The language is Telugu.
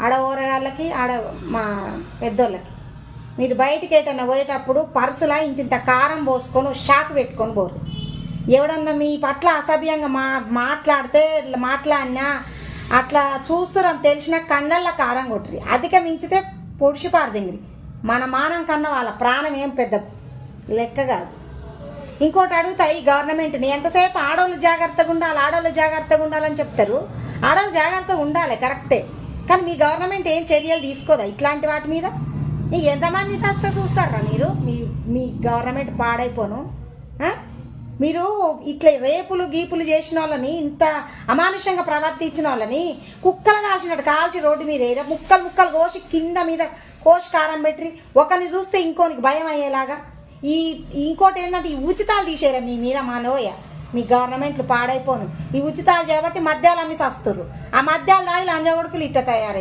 ఆడ ఊరగాళ్ళకి ఆడ మా పెద్దోళ్ళకి. మీరు బయటికి ఏటన్నా పోయేటప్పుడు పర్సులా ఇంత కారం పోసుకొని షాక్ పెట్టుకొని పోరు. ఎవడన్నా మీ పట్ల అసభ్యంగా మాట్లాడితే మాట్లాడినా అట్లా చూస్తురని తెలిసిన కన్నెళ్ళ కారం కొట్టురి. అధిక మించితే పొడిచి పారదింగిరి. మన మానం కన్నా వాళ్ళ ప్రాణం ఏం పెద్ద లెక్క కాదు. ఇంకోటి అడుగుతా, ఈ గవర్నమెంట్ని ఎంతసేపు ఆడవాళ్ళు జాగ్రత్తగా ఉండాలి, ఆడవాళ్ళు జాగ్రత్తగా ఉండాలని చెప్తారు. ఆడవాళ్ళు జాగ్రత్తగా ఉండాలి కరెక్టే, కానీ మీ గవర్నమెంట్ ఏం చర్యలు తీసుకోదా ఇట్లాంటి వాటి మీద? ఎంతమంది చేస్తే చూస్తారా మీరు? మీ గవర్నమెంట్ పాడైపోను. మీరు ఇట్లా రేపులు గీపులు చేసిన వాళ్ళని, ఇంత అమానుషంగా ప్రవర్తించిన వాళ్ళని కుక్కలు కాల్చినట్టు కాల్చి రోడ్డు మీద ముక్కలు ముక్కలు కోసి కింద మీద కోసి కారం పెట్టి ఒకరిని చూస్తే ఇంకోనికి భయం అయ్యేలాగా. ఇంకోటి ఏంటంటే ఈ ఉచితాలు తీసేరా మీ మీద మా లోయ. మీ గవర్నమెంట్లు పాడైపోను. ఈ ఉచితాలు చేయబట్టి మద్యాలు అమ్మి సస్తురు. ఆ మద్యాలు తాగి లంజ కొడుకులు ఇట్ట తయారై